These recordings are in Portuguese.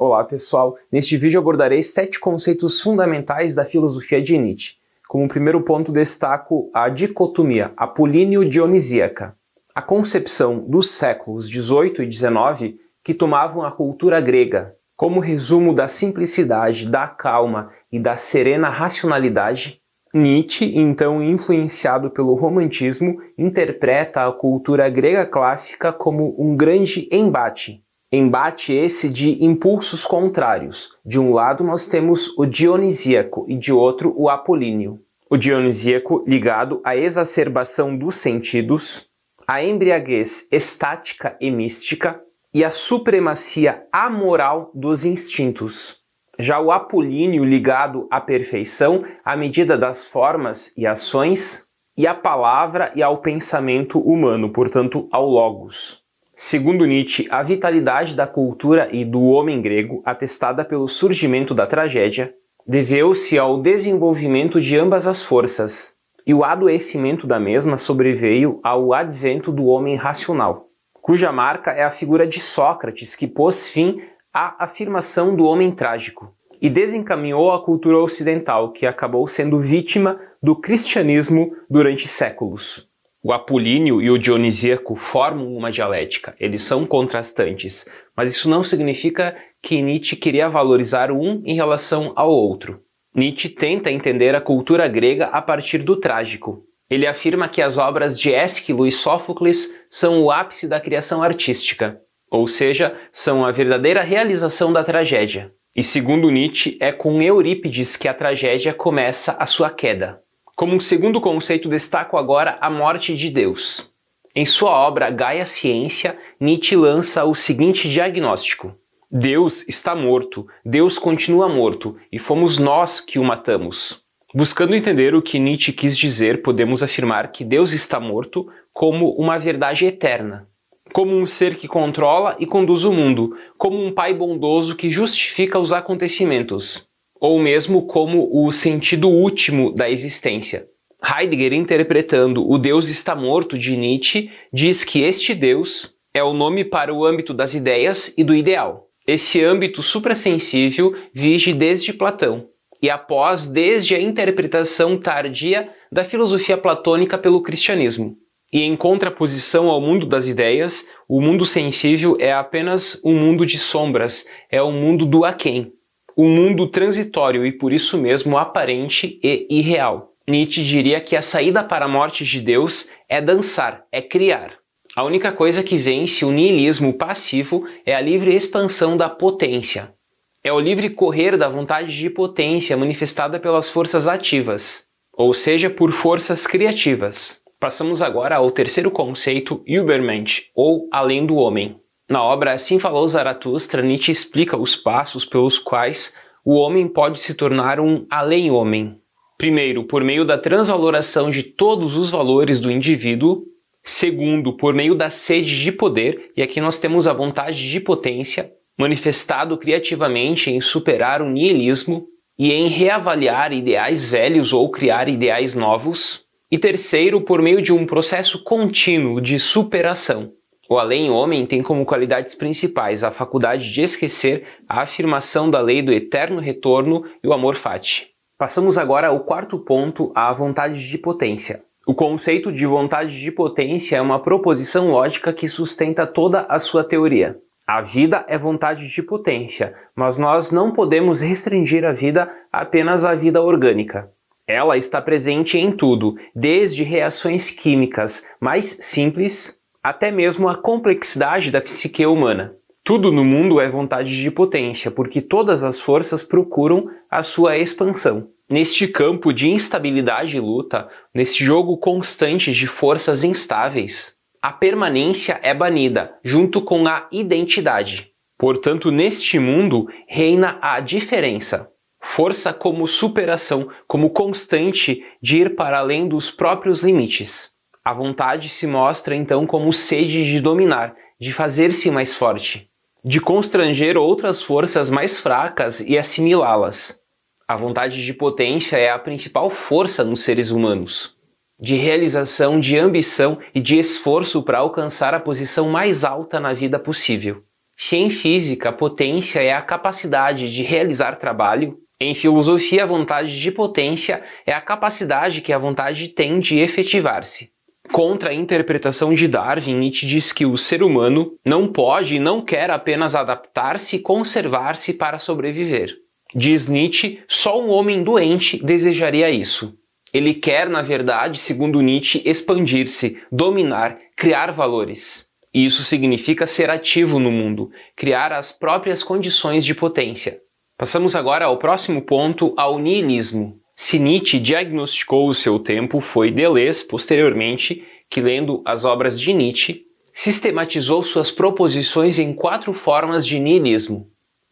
Olá pessoal, neste vídeo abordarei 7 conceitos fundamentais da filosofia de Nietzsche. Como primeiro ponto destaco a dicotomia apolíneo-dionisíaca, a concepção dos séculos XVIII e XIX que tomavam a cultura grega como resumo da simplicidade, da calma e da serena racionalidade. Nietzsche, então influenciado pelo romantismo, interpreta a cultura grega clássica como um grande embate. Embate esse de impulsos contrários. De um lado nós temos o dionisíaco e de outro o apolíneo. O dionisíaco ligado à exacerbação dos sentidos, à embriaguez estática e mística e à supremacia amoral dos instintos. Já o apolíneo ligado à perfeição, à medida das formas e ações, e à palavra e ao pensamento humano, portanto ao logos. Segundo Nietzsche, a vitalidade da cultura e do homem grego, atestada pelo surgimento da tragédia, deveu-se ao desenvolvimento de ambas as forças, e o adoecimento da mesma sobreveio ao advento do homem racional, cuja marca é a figura de Sócrates, que pôs fim à afirmação do homem trágico e desencaminhou a cultura ocidental, que acabou sendo vítima do cristianismo durante séculos. O apolíneo e o dionisíaco formam uma dialética, eles são contrastantes, mas isso não significa que Nietzsche queria valorizar um em relação ao outro. Nietzsche tenta entender a cultura grega a partir do trágico. Ele afirma que as obras de Ésquilo e Sófocles são o ápice da criação artística, ou seja, são a verdadeira realização da tragédia. E segundo Nietzsche, é com Eurípides que a tragédia começa a sua queda. Como um segundo conceito, destaco agora a morte de Deus. Em sua obra Gaia Ciência, Nietzsche lança o seguinte diagnóstico: Deus está morto, Deus continua morto, e fomos nós que o matamos. Buscando entender o que Nietzsche quis dizer, podemos afirmar que Deus está morto como uma verdade eterna, como um ser que controla e conduz o mundo, como um pai bondoso que justifica os acontecimentos, ou mesmo como o sentido último da existência. Heidegger, interpretando O Deus está morto de Nietzsche, diz que este Deus é o nome para o âmbito das ideias e do ideal. Esse âmbito suprassensível vige desde Platão, e após desde a interpretação tardia da filosofia platônica pelo cristianismo. E em contraposição ao mundo das ideias, o mundo sensível é apenas um mundo de sombras, é um mundo do aquém, um mundo transitório e por isso mesmo aparente e irreal. Nietzsche diria que a saída para a morte de Deus é dançar, é criar. A única coisa que vence o niilismo passivo é a livre expansão da potência. É o livre correr da vontade de potência manifestada pelas forças ativas, ou seja, por forças criativas. Passamos agora ao terceiro conceito, Übermensch, ou além do homem. Na obra Assim Falou Zaratustra, Nietzsche explica os passos pelos quais o homem pode se tornar um além-homem. Primeiro, por meio da transvaloração de todos os valores do indivíduo. Segundo, por meio da sede de poder, e aqui nós temos a vontade de potência, manifestado criativamente em superar o niilismo e em reavaliar ideais velhos ou criar ideais novos. E terceiro, por meio de um processo contínuo de superação. O além-homem tem como qualidades principais a faculdade de esquecer, a afirmação da lei do eterno retorno e o amor fati. Passamos agora ao quarto ponto, a vontade de potência. O conceito de vontade de potência é uma proposição lógica que sustenta toda a sua teoria. A vida é vontade de potência, mas nós não podemos restringir a vida apenas à vida orgânica. Ela está presente em tudo, desde reações químicas mais simples até mesmo a complexidade da psique humana. Tudo no mundo é vontade de potência, porque todas as forças procuram a sua expansão. Neste campo de instabilidade e luta, nesse jogo constante de forças instáveis, a permanência é banida, junto com a identidade. Portanto, neste mundo reina a diferença. Força como superação, como constante de ir para além dos próprios limites. A vontade se mostra então como sede de dominar, de fazer-se mais forte, de constranger outras forças mais fracas e assimilá-las. A vontade de potência é a principal força nos seres humanos, de realização, de ambição e de esforço para alcançar a posição mais alta na vida possível. Se em física a potência é a capacidade de realizar trabalho, em filosofia a vontade de potência é a capacidade que a vontade tem de efetivar-se. Contra a interpretação de Darwin, Nietzsche diz que o ser humano não pode e não quer apenas adaptar-se e conservar-se para sobreviver. Diz Nietzsche, só um homem doente desejaria isso. Ele quer, na verdade, segundo Nietzsche, expandir-se, dominar, criar valores. E isso significa ser ativo no mundo, criar as próprias condições de potência. Passamos agora ao próximo ponto, ao niilismo. Se Nietzsche diagnosticou o seu tempo, foi Deleuze, posteriormente, que lendo as obras de Nietzsche, sistematizou suas proposições em 4 formas de niilismo.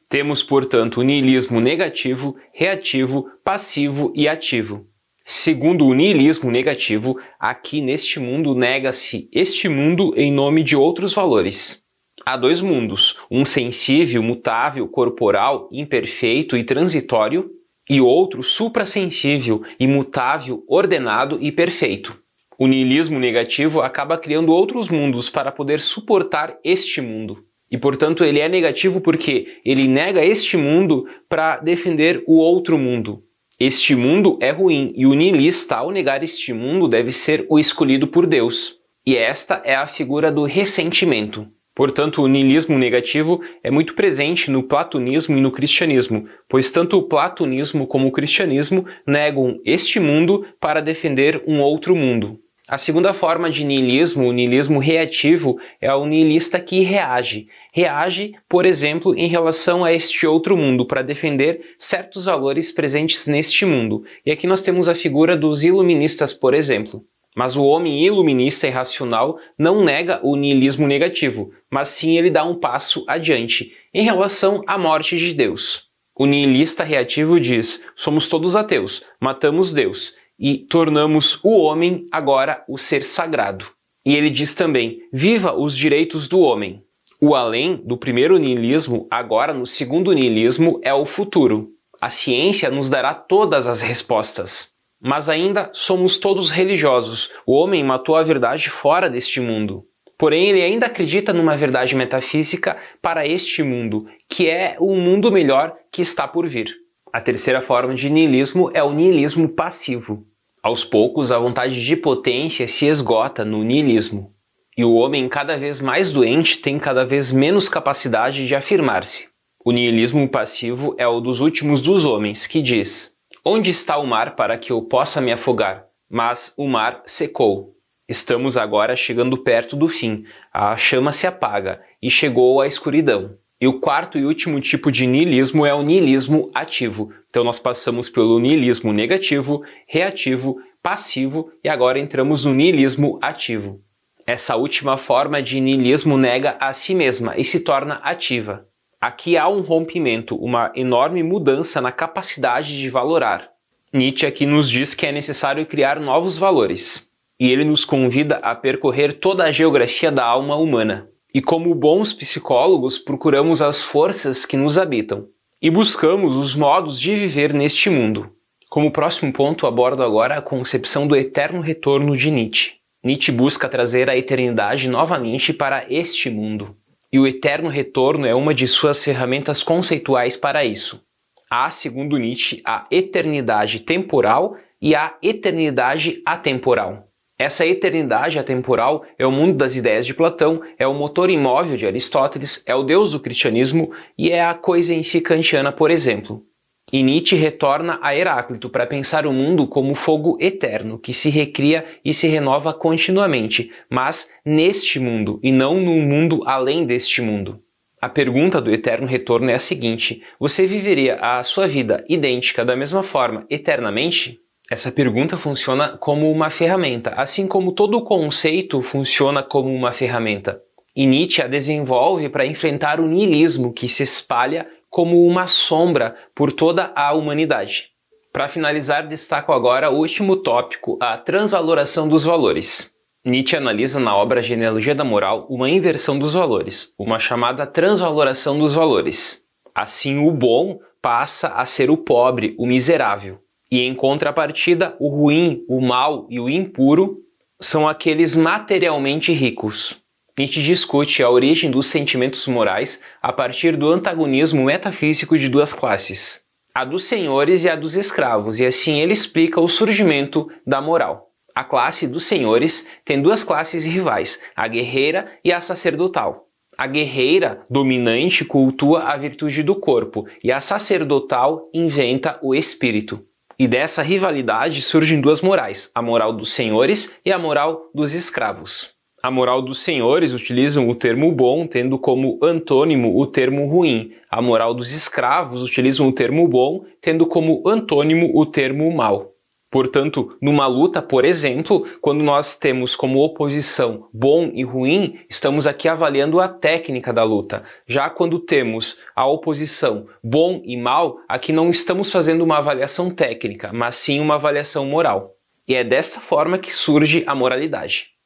Temos, portanto, o niilismo negativo, reativo, passivo e ativo. Segundo o niilismo negativo, aqui neste mundo nega-se este mundo em nome de outros valores. Há 2 mundos, um sensível, mutável, corporal, imperfeito e transitório, e outro suprassensível, imutável, ordenado e perfeito. O niilismo negativo acaba criando outros mundos para poder suportar este mundo. E, portanto, ele é negativo porque ele nega este mundo para defender o outro mundo. Este mundo é ruim e o niilista, ao negar este mundo, deve ser o escolhido por Deus. E esta é a figura do ressentimento. Portanto, o niilismo negativo é muito presente no platonismo e no cristianismo, pois tanto o platonismo como o cristianismo negam este mundo para defender um outro mundo. A segunda forma de niilismo, o niilismo reativo, é o niilista que reage. Reage, por exemplo, em relação a este outro mundo, para defender certos valores presentes neste mundo. E aqui nós temos a figura dos iluministas, por exemplo. Mas o homem iluminista e racional não nega o niilismo negativo, mas sim ele dá um passo adiante, em relação à morte de Deus. O niilista reativo diz, somos todos ateus, matamos Deus, e tornamos o homem agora o ser sagrado. E ele diz também, viva os direitos do homem. O além do primeiro niilismo, agora no segundo niilismo, é o futuro. A ciência nos dará todas as respostas. Mas ainda somos todos religiosos. O homem matou a verdade fora deste mundo. Porém, ele ainda acredita numa verdade metafísica para este mundo, que é o mundo melhor que está por vir. A terceira forma de niilismo é o niilismo passivo. Aos poucos, a vontade de potência se esgota no niilismo. E o homem, cada vez mais doente, tem cada vez menos capacidade de afirmar-se. O niilismo passivo é o dos últimos dos homens, que diz: onde está o mar para que eu possa me afogar? Mas o mar secou. Estamos agora chegando perto do fim, a chama se apaga e chegou a escuridão. E o quarto e último tipo de niilismo é o niilismo ativo. Então nós passamos pelo niilismo negativo, reativo, passivo e agora entramos no niilismo ativo. Essa última forma de niilismo nega a si mesma e se torna ativa. Aqui há um rompimento, uma enorme mudança na capacidade de valorar. Nietzsche aqui nos diz que é necessário criar novos valores. E ele nos convida a percorrer toda a geografia da alma humana. E como bons psicólogos, procuramos as forças que nos habitam e buscamos os modos de viver neste mundo. Como próximo ponto, abordo agora a concepção do eterno retorno de Nietzsche. Nietzsche busca trazer a eternidade novamente para este mundo. E o eterno retorno é uma de suas ferramentas conceituais para isso. Há, segundo Nietzsche, a eternidade temporal e a eternidade atemporal. Essa eternidade atemporal é o mundo das ideias de Platão, é o motor imóvel de Aristóteles, é o Deus do cristianismo e é a coisa em si kantiana, por exemplo. E Nietzsche retorna a Heráclito para pensar o mundo como fogo eterno, que se recria e se renova continuamente, mas neste mundo e não num mundo além deste mundo. A pergunta do eterno retorno é a seguinte: você viveria a sua vida idêntica da mesma forma eternamente? Essa pergunta funciona como uma ferramenta, assim como todo o conceito funciona como uma ferramenta. E Nietzsche a desenvolve para enfrentar o niilismo que se espalha como uma sombra por toda a humanidade. Para finalizar, destaco agora o último tópico, a transvaloração dos valores. Nietzsche analisa na obra Genealogia da Moral uma inversão dos valores, uma chamada transvaloração dos valores. Assim, o bom passa a ser o pobre, o miserável. E em contrapartida, o ruim, o mau e o impuro são aqueles materialmente ricos. Nietzsche discute a origem dos sentimentos morais a partir do antagonismo metafísico de duas classes, a dos senhores e a dos escravos, e assim ele explica o surgimento da moral. A classe dos senhores tem duas classes rivais, a guerreira e a sacerdotal. A guerreira dominante cultua a virtude do corpo e a sacerdotal inventa o espírito. E dessa rivalidade surgem duas morais, a moral dos senhores e a moral dos escravos. A moral dos senhores utilizam o termo bom, tendo como antônimo o termo ruim. A moral dos escravos utilizam o termo bom, tendo como antônimo o termo mal. Portanto, numa luta, por exemplo, quando nós temos como oposição bom e ruim, estamos aqui avaliando a técnica da luta. Já quando temos a oposição bom e mal, aqui não estamos fazendo uma avaliação técnica, mas sim uma avaliação moral. E é desta forma que surge a moralidade.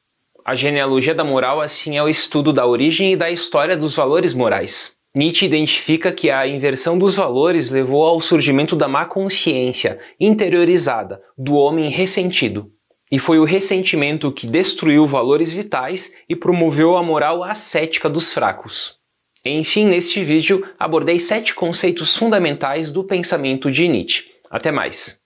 A genealogia da moral, assim, é o estudo da origem e da história dos valores morais. Nietzsche identifica que a inversão dos valores levou ao surgimento da má consciência interiorizada, do homem ressentido. E foi o ressentimento que destruiu valores vitais e promoveu a moral ascética dos fracos. Enfim, neste vídeo abordei 7 conceitos fundamentais do pensamento de Nietzsche. Até mais!